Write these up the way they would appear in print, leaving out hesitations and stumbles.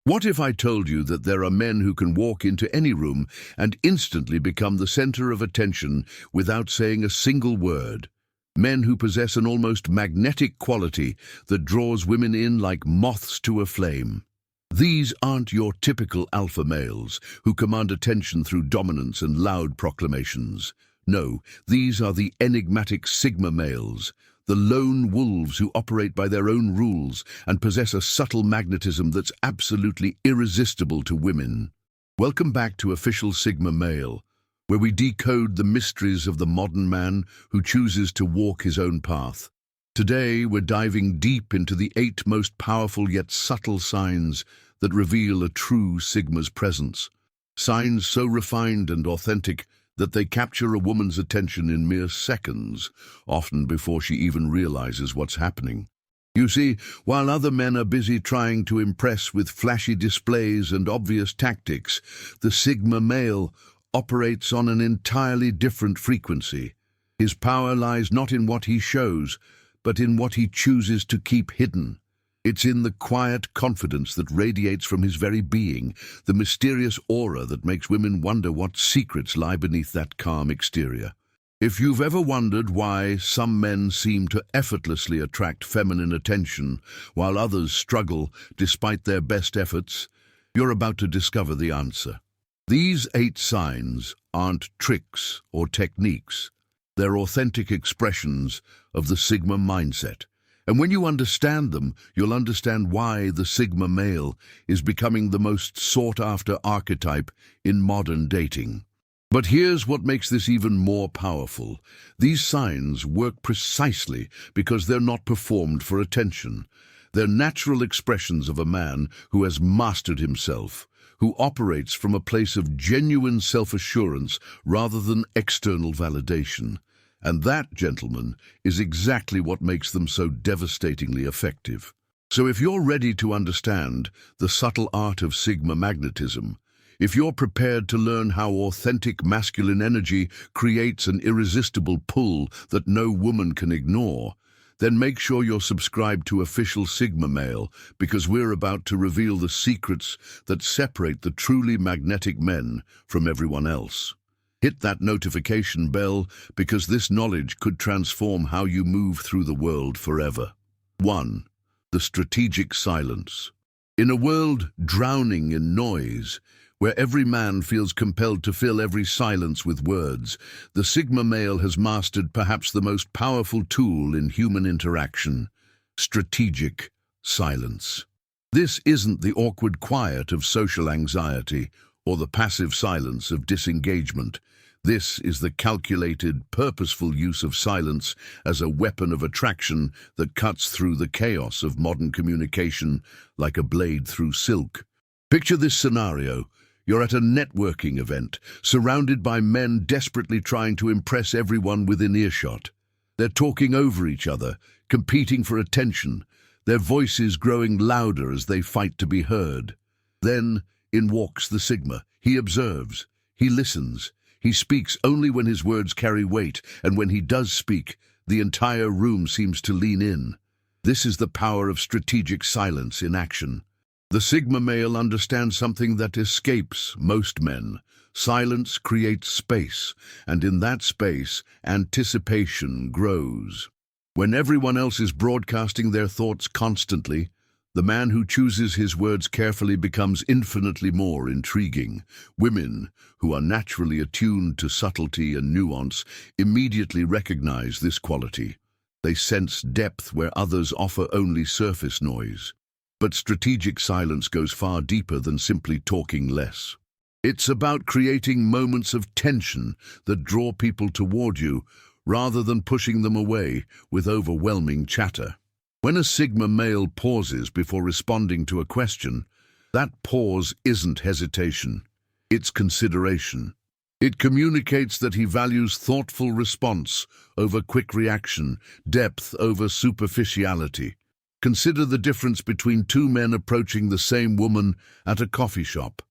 What if I told you that there are men who can walk into any room and instantly become the center of attention without saying a single word? Men who possess an almost magnetic quality that draws women in like moths to a flame. These aren't your typical alpha males who command attention through dominance and loud proclamations. No, these are the enigmatic Sigma males, the lone wolves who operate by their own rules and possess a subtle magnetism that's absolutely irresistible to women. Welcome back to Official Sigma Male, where we decode the mysteries of the modern man who chooses to walk his own path. Today, we're diving deep into the 8 most powerful yet subtle signs that reveal a true Sigma's presence. Signs so refined and authentic that they capture a woman's attention in mere seconds, often before she even realizes what's happening. You see, while other men are busy trying to impress with flashy displays and obvious tactics, the Sigma male operates on an entirely different frequency. His power lies not in what he shows, but in what he chooses to keep hidden. It's in the quiet confidence that radiates from his very being, the mysterious aura that makes women wonder what secrets lie beneath that calm exterior. If you've ever wondered why some men seem to effortlessly attract feminine attention, while others struggle despite their best efforts, you're about to discover the answer. These 8 signs aren't tricks or techniques. They're authentic expressions of the Sigma mindset. And when you understand them, you'll understand why the Sigma male is becoming the most sought-after archetype in modern dating. But here's what makes this even more powerful. These signs work precisely because they're not performed for attention. They're natural expressions of a man who has mastered himself, who operates from a place of genuine self-assurance rather than external validation. And that, gentlemen, is exactly what makes them so devastatingly effective. So if you're ready to understand the subtle art of Sigma magnetism, if you're prepared to learn how authentic masculine energy creates an irresistible pull that no woman can ignore, then make sure you're subscribed to Official Sigma Male, because we're about to reveal the secrets that separate the truly magnetic men from everyone else. Hit that notification bell, because this knowledge could transform how you move through the world forever. 1. The strategic silence. In a world drowning in noise, where every man feels compelled to fill every silence with words, the Sigma male has mastered perhaps the most powerful tool in human interaction: strategic silence. This isn't the awkward quiet of social anxiety or the passive silence of disengagement. This is the calculated, purposeful use of silence as a weapon of attraction that cuts through the chaos of modern communication like a blade through silk. Picture this scenario. You're at a networking event, surrounded by men desperately trying to impress everyone within earshot. They're talking over each other, competing for attention, their voices growing louder as they fight to be heard. Then, in walks the Sigma. He observes, he listens, he speaks only when his words carry weight, and when he does speak, the entire room seems to lean in. This is the power of strategic silence in action. The Sigma male understands something that escapes most men. Silence creates space, and in that space, anticipation grows. When everyone else is broadcasting their thoughts constantly, the man who chooses his words carefully becomes infinitely more intriguing. Women, who are naturally attuned to subtlety and nuance, immediately recognize this quality. They sense depth where others offer only surface noise. But strategic silence goes far deeper than simply talking less. It's about creating moments of tension that draw people toward you, rather than pushing them away with overwhelming chatter. When a Sigma male pauses before responding to a question, that pause isn't hesitation, it's consideration. It communicates that he values thoughtful response over quick reaction, depth over superficiality. Consider the difference between 2 men approaching the same woman at a coffee shop.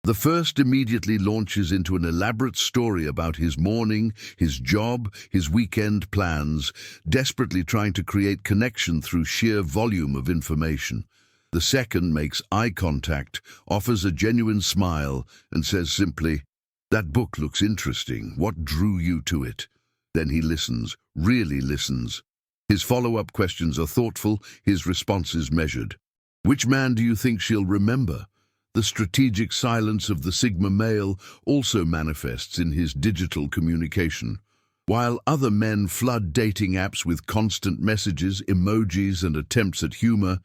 The first immediately launches into an elaborate story about his morning, his job, his weekend plans, desperately trying to create connection through sheer volume of information. The second makes eye contact, offers a genuine smile, and says simply, "That book looks interesting. What drew you to it?" Then he listens, really listens. His follow-up questions are thoughtful, his responses measured. Which man do you think she'll remember? The strategic silence of the Sigma male also manifests in his digital communication. While other men flood dating apps with constant messages, emojis, and attempts at humor,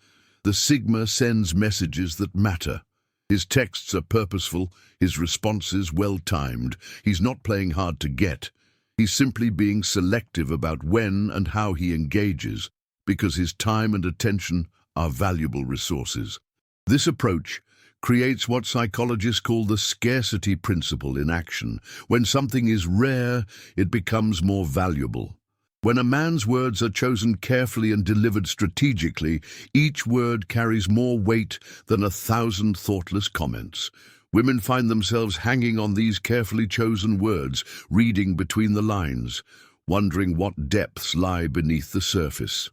the Sigma sends messages that matter. His texts are purposeful, his responses well-timed. He's not playing hard to get. He's simply being selective about when and how he engages, because his time and attention are valuable resources. This approach creates what psychologists call the scarcity principle in action. When something is rare, it becomes more valuable. When a man's words are chosen carefully and delivered strategically, each word carries more weight than 1,000 thoughtless comments. Women find themselves hanging on these carefully chosen words, reading between the lines, wondering what depths lie beneath the surface.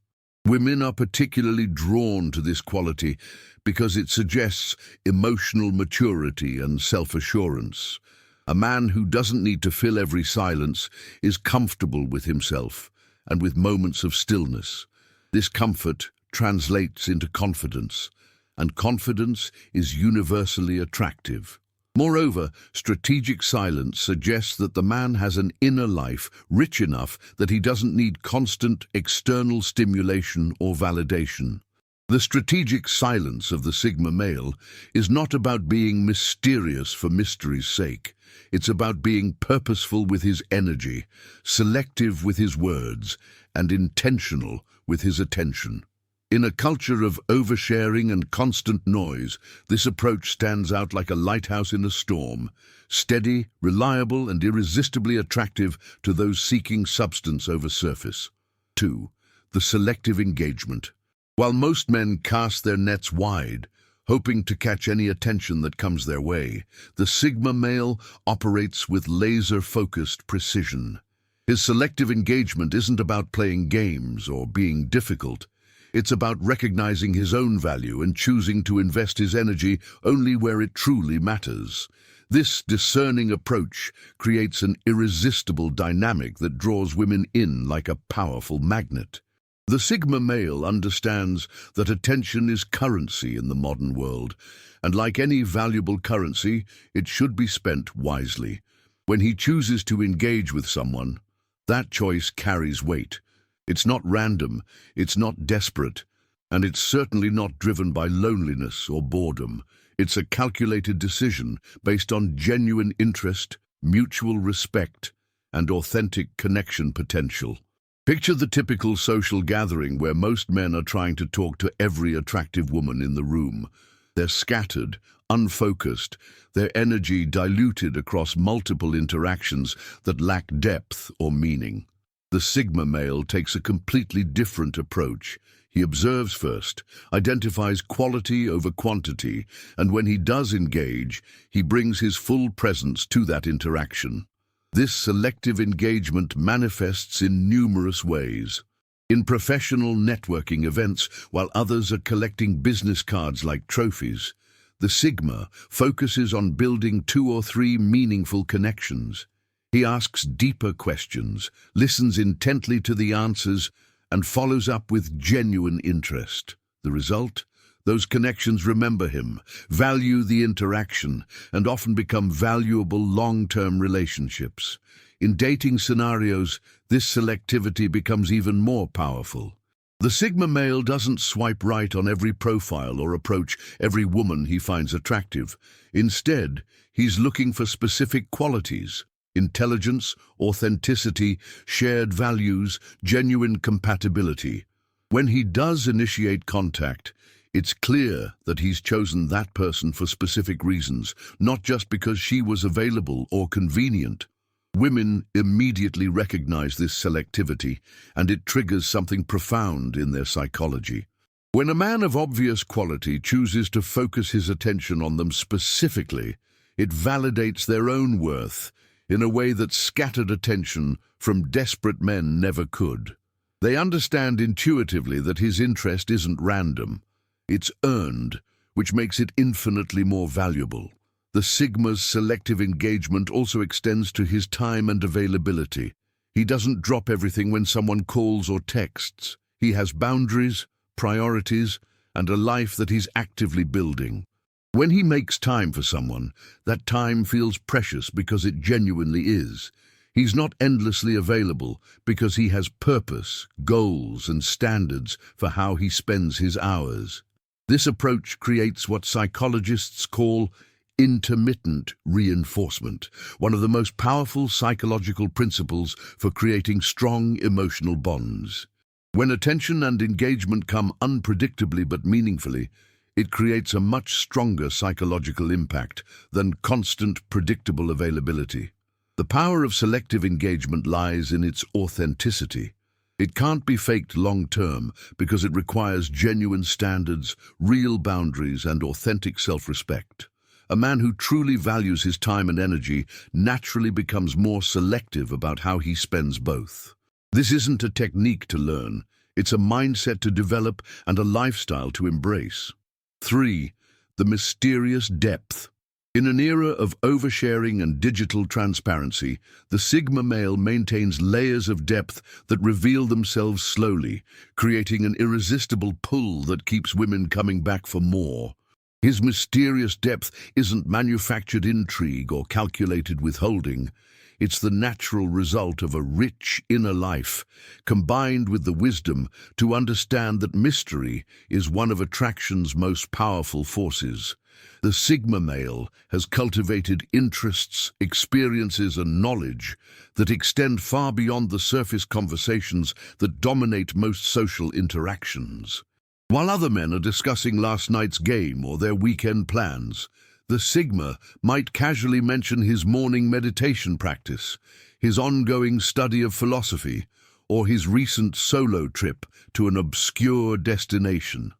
Women are particularly drawn to this quality because it suggests emotional maturity and self-assurance. A man who doesn't need to fill every silence is comfortable with himself and with moments of stillness. This comfort translates into confidence, and confidence is universally attractive. Moreover, strategic silence suggests that the man has an inner life rich enough that he doesn't need constant external stimulation or validation. The strategic silence of the Sigma male is not about being mysterious for mystery's sake. It's about being purposeful with his energy, selective with his words, and intentional with his attention. In a culture of oversharing and constant noise, this approach stands out like a lighthouse in a storm, steady, reliable, and irresistibly attractive to those seeking substance over surface. 2. The selective engagement. While most men cast their nets wide, hoping to catch any attention that comes their way, the Sigma male operates with laser-focused precision. His selective engagement isn't about playing games or being difficult. It's about recognizing his own value and choosing to invest his energy only where it truly matters. This discerning approach creates an irresistible dynamic that draws women in like a powerful magnet. The Sigma male understands that attention is currency in the modern world, and like any valuable currency, it should be spent wisely. When he chooses to engage with someone, that choice carries weight. It's not random, it's not desperate, and it's certainly not driven by loneliness or boredom. It's a calculated decision based on genuine interest, mutual respect, and authentic connection potential. Picture the typical social gathering where most men are trying to talk to every attractive woman in the room. They're scattered, unfocused, their energy diluted across multiple interactions that lack depth or meaning. The Sigma male takes a completely different approach. He observes first, identifies quality over quantity, and when he does engage, he brings his full presence to that interaction. This selective engagement manifests in numerous ways. In professional networking events, while others are collecting business cards like trophies, the Sigma focuses on building 2 or 3 meaningful connections. He asks deeper questions, listens intently to the answers, and follows up with genuine interest. The result? Those connections remember him, value the interaction, and often become valuable long-term relationships. In dating scenarios, this selectivity becomes even more powerful. The Sigma male doesn't swipe right on every profile or approach every woman he finds attractive. Instead, he's looking for specific qualities: intelligence, authenticity, shared values, genuine compatibility. When he does initiate contact, it's clear that he's chosen that person for specific reasons, not just because she was available or convenient. Women immediately recognize this selectivity, and it triggers something profound in their psychology. When a man of obvious quality chooses to focus his attention on them specifically, it validates their own worth in a way that scattered attention from desperate men never could. They understand intuitively that his interest isn't random. It's earned, which makes it infinitely more valuable. The Sigma's selective engagement also extends to his time and availability. He doesn't drop everything when someone calls or texts. He has boundaries, priorities, and a life that he's actively building. When he makes time for someone, that time feels precious because it genuinely is. He's not endlessly available because he has purpose, goals, and standards for how he spends his hours. This approach creates what psychologists call intermittent reinforcement, one of the most powerful psychological principles for creating strong emotional bonds. When attention and engagement come unpredictably but meaningfully, it creates a much stronger psychological impact than constant, predictable availability. The power of selective engagement lies in its authenticity. It can't be faked long-term because it requires genuine standards, real boundaries, and authentic self-respect. A man who truly values his time and energy naturally becomes more selective about how he spends both. This isn't a technique to learn, it's a mindset to develop and a lifestyle to embrace. 3. The mysterious depth. In an era of oversharing and digital transparency, the Sigma male maintains layers of depth that reveal themselves slowly, creating an irresistible pull that keeps women coming back for more. His mysterious depth isn't manufactured intrigue or calculated withholding. It's the natural result of a rich inner life, combined with the wisdom to understand that mystery is one of attraction's most powerful forces. The Sigma male has cultivated interests, experiences, and knowledge that extend far beyond the surface conversations that dominate most social interactions. While other men are discussing last night's game or their weekend plans, the Sigma might casually mention his morning meditation practice, his ongoing study of philosophy, or his recent solo trip to an obscure destination.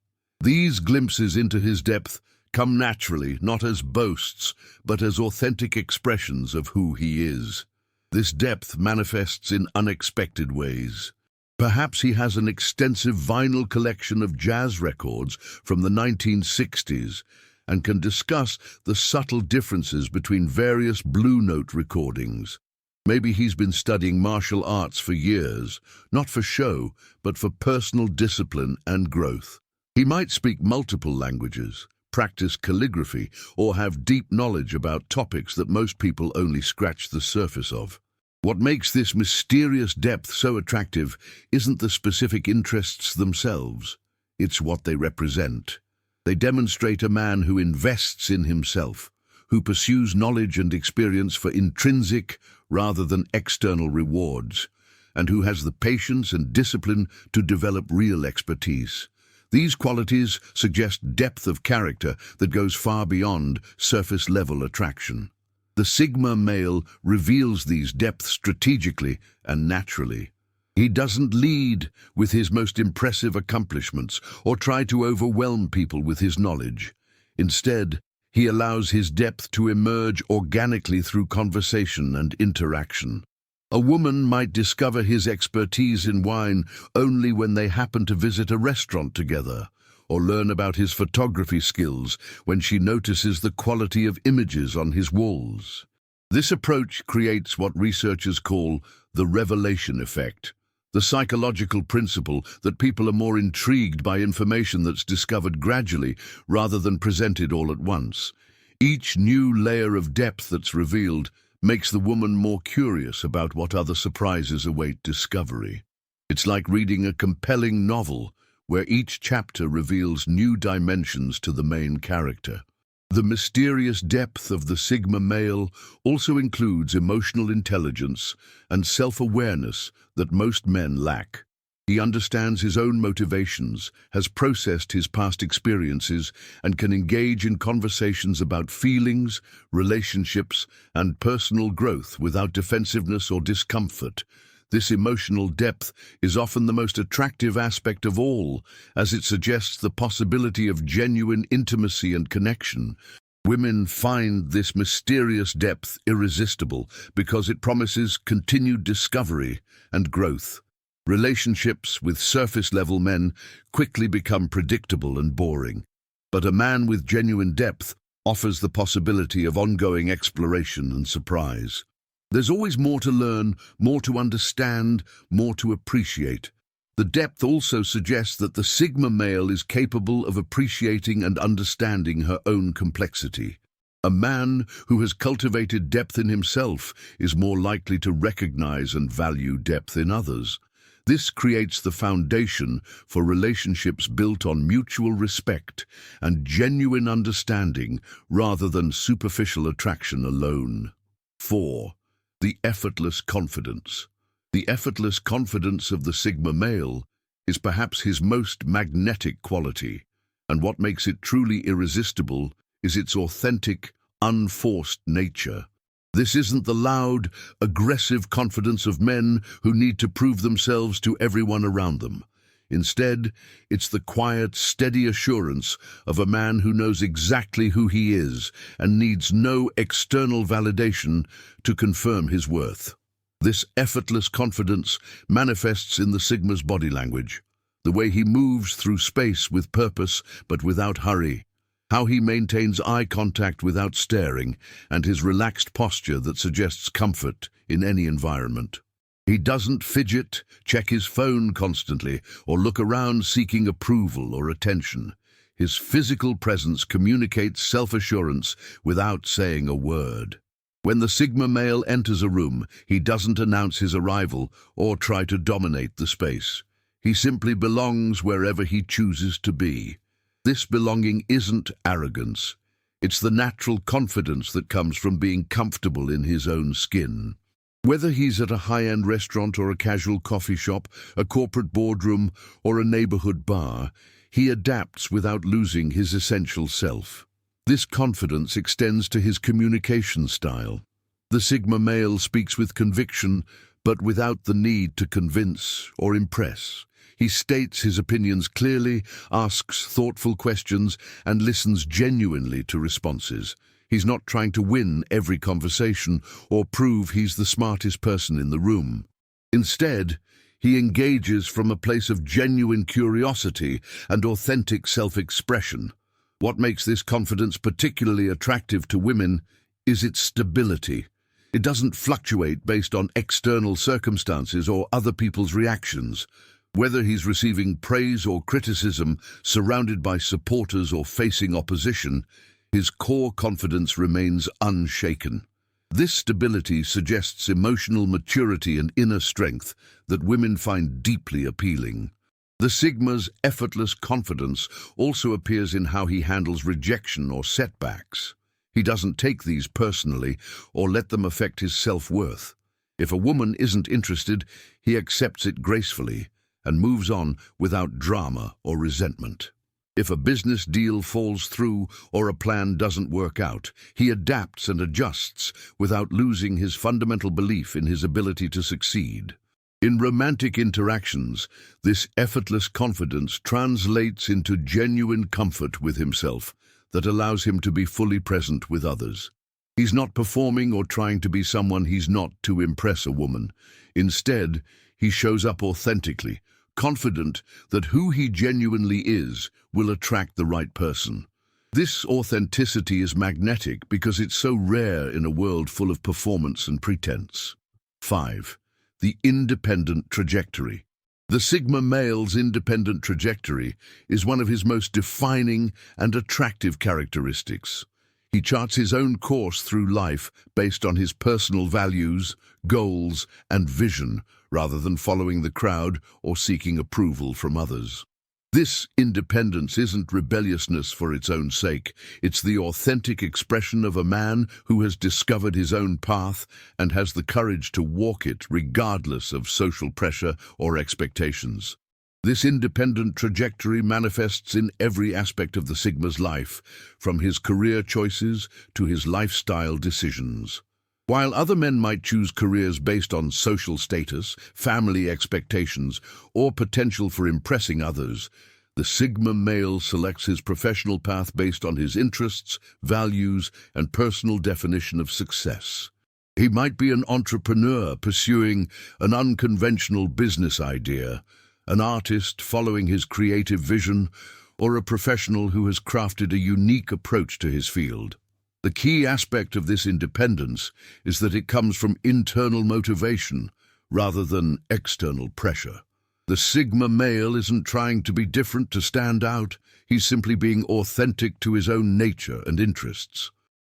These glimpses into his depth come naturally, not as boasts, but as authentic expressions of who he is. This depth manifests in unexpected ways. Perhaps he has an extensive vinyl collection of jazz records from the 1960s and can discuss the subtle differences between various Blue Note recordings. Maybe he's been studying martial arts for years, not for show, but for personal discipline and growth. He might speak multiple languages, practice calligraphy, or have deep knowledge about topics that most people only scratch the surface of. What makes this mysterious depth so attractive isn't the specific interests themselves, it's what they represent. They demonstrate a man who invests in himself, who pursues knowledge and experience for intrinsic rather than external rewards, and who has the patience and discipline to develop real expertise. These qualities suggest depth of character that goes far beyond surface-level attraction. The Sigma male reveals these depths strategically and naturally. He doesn't lead with his most impressive accomplishments or try to overwhelm people with his knowledge. Instead, he allows his depth to emerge organically through conversation and interaction. A woman might discover his expertise in wine only when they happen to visit a restaurant together, or learn about his photography skills when she notices the quality of images on his walls. This approach creates what researchers call the revelation effect, the psychological principle that people are more intrigued by information that's discovered gradually rather than presented all at once. Each new layer of depth that's revealed makes the woman more curious about what other surprises await discovery. It's like reading a compelling novel where each chapter reveals new dimensions to the main character. The mysterious depth of the Sigma male also includes emotional intelligence and self-awareness that most men lack. He understands his own motivations, has processed his past experiences, and can engage in conversations about feelings, relationships, and personal growth without defensiveness or discomfort. This emotional depth is often the most attractive aspect of all, as it suggests the possibility of genuine intimacy and connection. Women find this mysterious depth irresistible because it promises continued discovery and growth. Relationships with surface-level men quickly become predictable and boring. But a man with genuine depth offers the possibility of ongoing exploration and surprise. There's always more to learn, more to understand, more to appreciate. The depth also suggests that the Sigma male is capable of appreciating and understanding her own complexity. A man who has cultivated depth in himself is more likely to recognize and value depth in others. This creates the foundation for relationships built on mutual respect and genuine understanding rather than superficial attraction alone. 4. The effortless confidence. The effortless confidence of the Sigma male is perhaps his most magnetic quality, and what makes it truly irresistible is its authentic, unforced nature. This isn't the loud, aggressive confidence of men who need to prove themselves to everyone around them. Instead, it's the quiet, steady assurance of a man who knows exactly who he is and needs no external validation to confirm his worth. This effortless confidence manifests in the Sigma's body language, the way he moves through space with purpose but without hurry, how he maintains eye contact without staring, and his relaxed posture that suggests comfort in any environment. He doesn't fidget, check his phone constantly, or look around seeking approval or attention. His physical presence communicates self-assurance without saying a word. When the Sigma male enters a room, he doesn't announce his arrival or try to dominate the space. He simply belongs wherever he chooses to be. This belonging isn't arrogance. It's the natural confidence that comes from being comfortable in his own skin. Whether he's at a high-end restaurant or a casual coffee shop, a corporate boardroom, or a neighborhood bar, he adapts without losing his essential self. This confidence extends to his communication style. The Sigma male speaks with conviction, but without the need to convince or impress. He states his opinions clearly, asks thoughtful questions, and listens genuinely to responses. He's not trying to win every conversation or prove he's the smartest person in the room. Instead, he engages from a place of genuine curiosity and authentic self-expression. What makes this confidence particularly attractive to women is its stability. It doesn't fluctuate based on external circumstances or other people's reactions. Whether he's receiving praise or criticism, surrounded by supporters or facing opposition, his core confidence remains unshaken. This stability suggests emotional maturity and inner strength that women find deeply appealing. The Sigma's effortless confidence also appears in how he handles rejection or setbacks. He doesn't take these personally or let them affect his self-worth. If a woman isn't interested, he accepts it gracefully and moves on without drama or resentment. If a business deal falls through or a plan doesn't work out, he adapts and adjusts without losing his fundamental belief in his ability to succeed. In romantic interactions, this effortless confidence translates into genuine comfort with himself that allows him to be fully present with others. He's not performing or trying to be someone he's not to impress a woman. Instead, he shows up authentically, confident that who he genuinely is will attract the right person. This authenticity is magnetic because it's so rare in a world full of performance and pretense. 5. The independent trajectory. The Sigma male's independent trajectory is one of his most defining and attractive characteristics. He charts his own course through life based on his personal values, goals, and vision, rather than following the crowd or seeking approval from others. This independence isn't rebelliousness for its own sake. It's the authentic expression of a man who has discovered his own path and has the courage to walk it regardless of social pressure or expectations. This independent trajectory manifests in every aspect of the Sigma's life, from his career choices to his lifestyle decisions. While other men might choose careers based on social status, family expectations, or potential for impressing others, the Sigma male selects his professional path based on his interests, values, and personal definition of success. He might be an entrepreneur pursuing an unconventional business idea, an artist following his creative vision, or a professional who has crafted a unique approach to his field. The key aspect of this independence is that it comes from internal motivation rather than external pressure. The Sigma male isn't trying to be different to stand out, he's simply being authentic to his own nature and interests.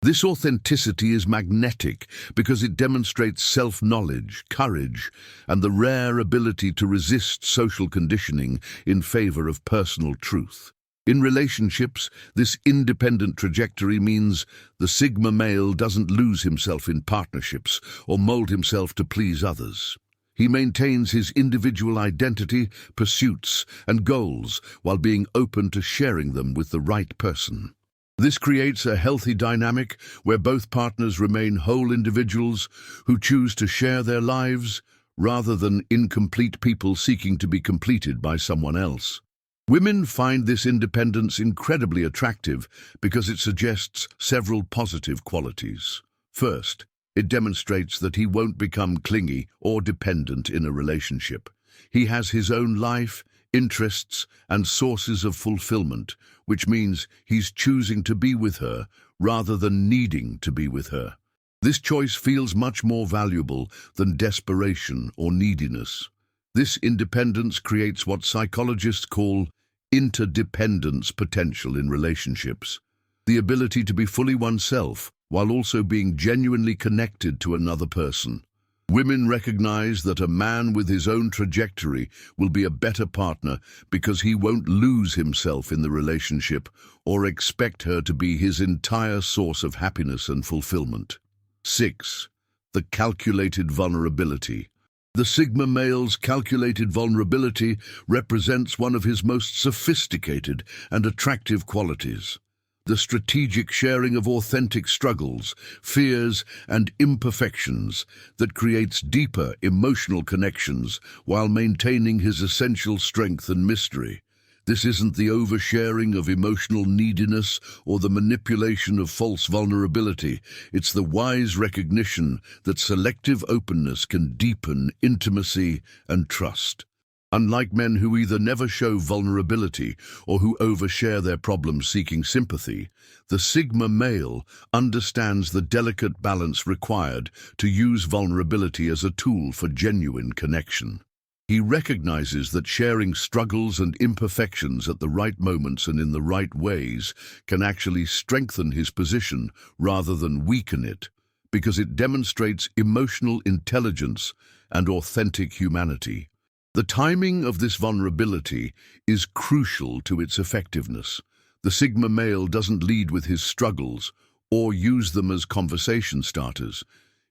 This authenticity is magnetic because it demonstrates self-knowledge, courage, and the rare ability to resist social conditioning in favor of personal truth. In relationships, this independent trajectory means the Sigma male doesn't lose himself in partnerships or mold himself to please others. He maintains his individual identity, pursuits, and goals while being open to sharing them with the right person. This creates a healthy dynamic where both partners remain whole individuals who choose to share their lives rather than incomplete people seeking to be completed by someone else. Women find this independence incredibly attractive because it suggests several positive qualities. First, it demonstrates that he won't become clingy or dependent in a relationship. He has his own life, interests, and sources of fulfillment, which means he's choosing to be with her rather than needing to be with her. This choice feels much more valuable than desperation or neediness. This independence creates what psychologists call interdependence potential in relationships, the ability to be fully oneself while also being genuinely connected to another person. Women recognize that a man with his own trajectory will be a better partner because he won't lose himself in the relationship or expect her to be his entire source of happiness and fulfillment. 6. The calculated vulnerability. The Sigma male's calculated vulnerability represents one of his most sophisticated and attractive qualities. The strategic sharing of authentic struggles, fears, and imperfections that creates deeper emotional connections while maintaining his essential strength and mystery. This isn't the oversharing of emotional neediness or the manipulation of false vulnerability. It's the wise recognition that selective openness can deepen intimacy and trust. Unlike men who either never show vulnerability or who overshare their problems seeking sympathy, the Sigma male understands the delicate balance required to use vulnerability as a tool for genuine connection. He recognizes that sharing struggles and imperfections at the right moments and in the right ways can actually strengthen his position rather than weaken it, because it demonstrates emotional intelligence and authentic humanity. The timing of this vulnerability is crucial to its effectiveness. The Sigma male doesn't lead with his struggles or use them as conversation starters.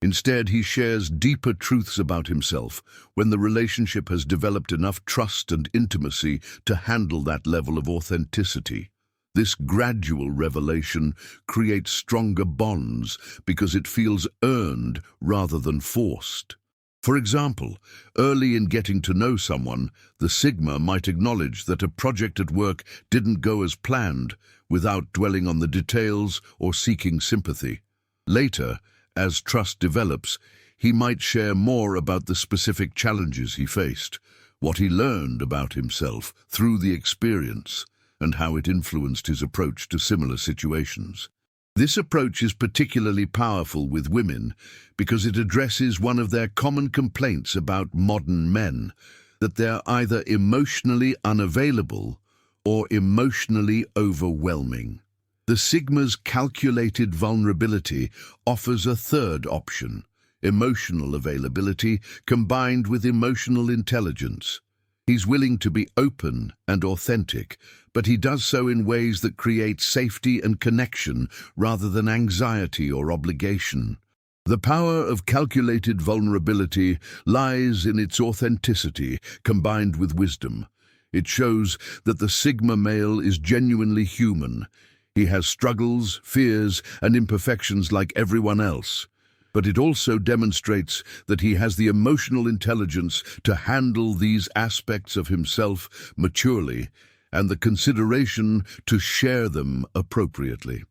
Instead, he shares deeper truths about himself when the relationship has developed enough trust and intimacy to handle that level of authenticity. This gradual revelation creates stronger bonds because it feels earned rather than forced. For example, early in getting to know someone, the Sigma might acknowledge that a project at work didn't go as planned without dwelling on the details or seeking sympathy. Later, as trust develops, he might share more about the specific challenges he faced, what he learned about himself through the experience, and how it influenced his approach to similar situations. This approach is particularly powerful with women because it addresses one of their common complaints about modern men, that they're either emotionally unavailable or emotionally overwhelming. The Sigma's calculated vulnerability offers a third option, emotional availability combined with emotional intelligence. He's willing to be open and authentic, but he does so in ways that create safety and connection rather than anxiety or obligation. The power of calculated vulnerability lies in its authenticity combined with wisdom. It shows that the Sigma male is genuinely human. He has struggles, fears, and imperfections like everyone else. But it also demonstrates that he has the emotional intelligence to handle these aspects of himself maturely and the consideration to share them appropriately.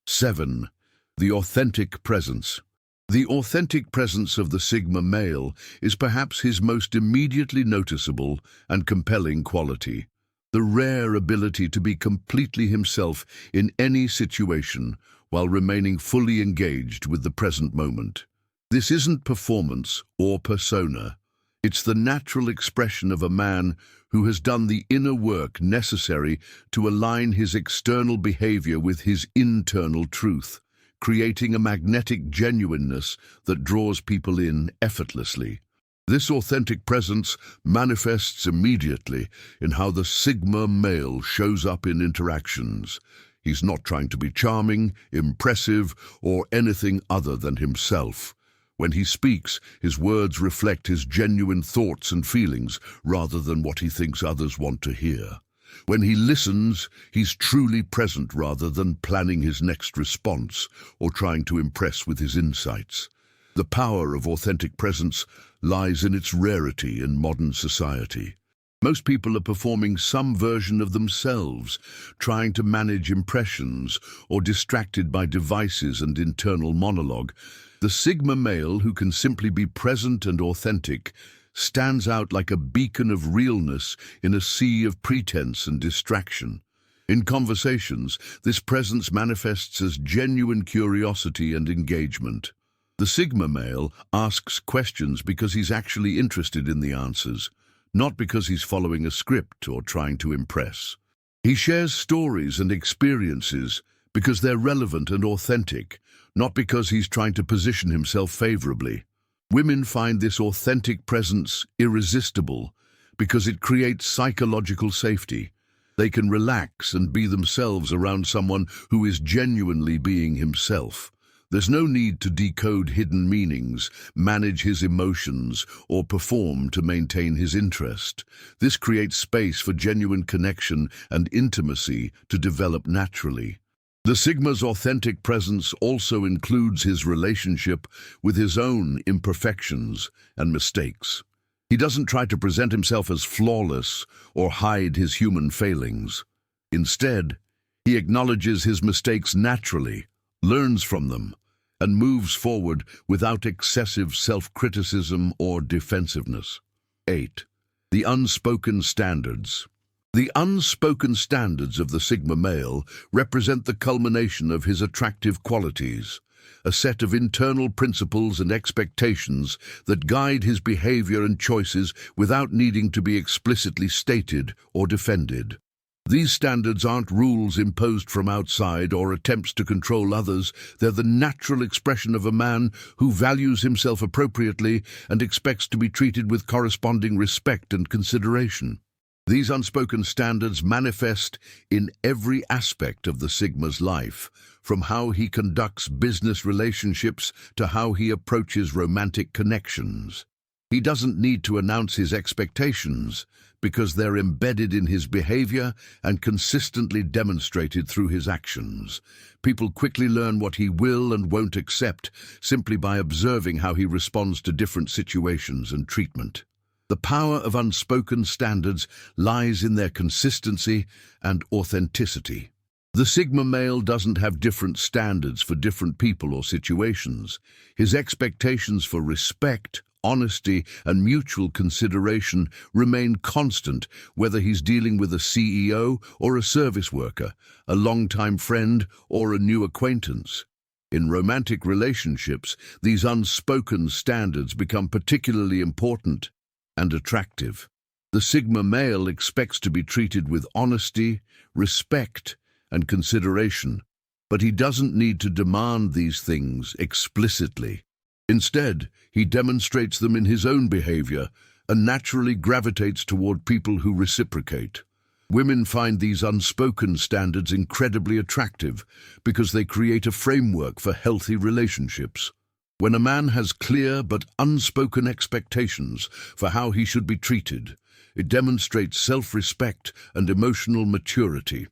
7. The authentic presence. The authentic presence of the Sigma male is perhaps his most immediately noticeable and compelling quality. The rare ability to be completely himself in any situation while remaining fully engaged with the present moment. This isn't performance or persona. It's the natural expression of a man who has done the inner work necessary to align his external behavior with his internal truth, creating a magnetic genuineness that draws people in effortlessly. This authentic presence manifests immediately in how the Sigma male shows up in interactions. He's not trying to be charming, impressive, or anything other than himself. When he speaks, his words reflect his genuine thoughts and feelings rather than what he thinks others want to hear. When he listens, he's truly present rather than planning his next response or trying to impress with his insights. The power of authentic presence lies in its rarity in modern society. Most people are performing some version of themselves, trying to manage impressions or distracted by devices and internal monologue. The Sigma male, who can simply be present and authentic, stands out like a beacon of realness in a sea of pretense and distraction. In conversations, this presence manifests as genuine curiosity and engagement. The Sigma male asks questions because he's actually interested in the answers, not because he's following a script or trying to impress. He shares stories and experiences because they're relevant and authentic, not because he's trying to position himself favorably. Women find this authentic presence irresistible because it creates psychological safety. They can relax and be themselves around someone who is genuinely being himself. There's no need to decode hidden meanings, manage his emotions, or perform to maintain his interest. This creates space for genuine connection and intimacy to develop naturally. The Sigma's authentic presence also includes his relationship with his own imperfections and mistakes. He doesn't try to present himself as flawless or hide his human failings. Instead, he acknowledges his mistakes naturally, learns from them, and moves forward without excessive self-criticism or defensiveness. 8. The unspoken standards. The unspoken standards of the Sigma male represent the culmination of his attractive qualities, a set of internal principles and expectations that guide his behavior and choices without needing to be explicitly stated or defended. These standards aren't rules imposed from outside or attempts to control others. They're the natural expression of a man who values himself appropriately and expects to be treated with corresponding respect and consideration. These unspoken standards manifest in every aspect of the Sigma's life, from how he conducts business relationships to how he approaches romantic connections. He doesn't need to announce his expectations because they're embedded in his behavior and consistently demonstrated through his actions. People quickly learn what he will and won't accept simply by observing how he responds to different situations and treatment. The power of unspoken standards lies in their consistency and authenticity. The Sigma male doesn't have different standards for different people or situations. His expectations for respect, honesty, and mutual consideration remain constant whether he's dealing with a CEO or a service worker, a longtime friend or a new acquaintance. In romantic relationships, these unspoken standards become particularly important and attractive. The Sigma male expects to be treated with honesty, respect, and consideration, but he doesn't need to demand these things explicitly. Instead, he demonstrates them in his own behavior and naturally gravitates toward people who reciprocate. Women find these unspoken standards incredibly attractive because they create a framework for healthy relationships. When a man has clear but unspoken expectations for how he should be treated, it demonstrates self-respect and emotional maturity.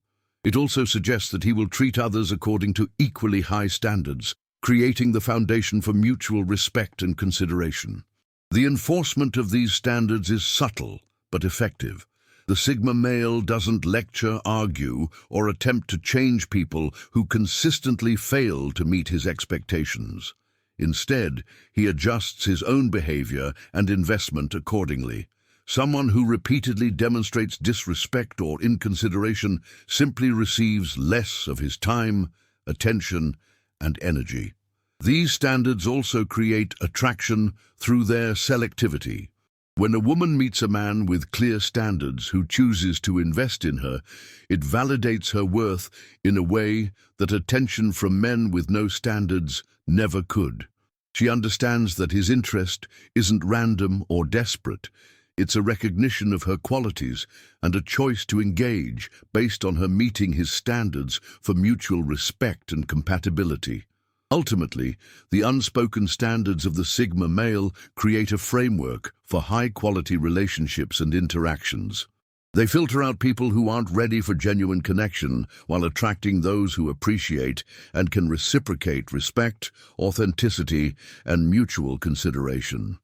It also suggests that he will treat others according to equally high standards, creating the foundation for mutual respect and consideration. The enforcement of these standards is subtle but effective. The Sigma male doesn't lecture, argue, or attempt to change people who consistently fail to meet his expectations. Instead, he adjusts his own behavior and investment accordingly. Someone who repeatedly demonstrates disrespect or inconsideration simply receives less of his time, attention, and energy. These standards also create attraction through their selectivity. When a woman meets a man with clear standards who chooses to invest in her, it validates her worth in a way that attention from men with no standards never could. She understands that his interest isn't random or desperate. It's a recognition of her qualities and a choice to engage based on her meeting his standards for mutual respect and compatibility. Ultimately, the unspoken standards of the Sigma male create a framework for high-quality relationships and interactions. They filter out people who aren't ready for genuine connection while attracting those who appreciate and can reciprocate respect, authenticity, and mutual consideration.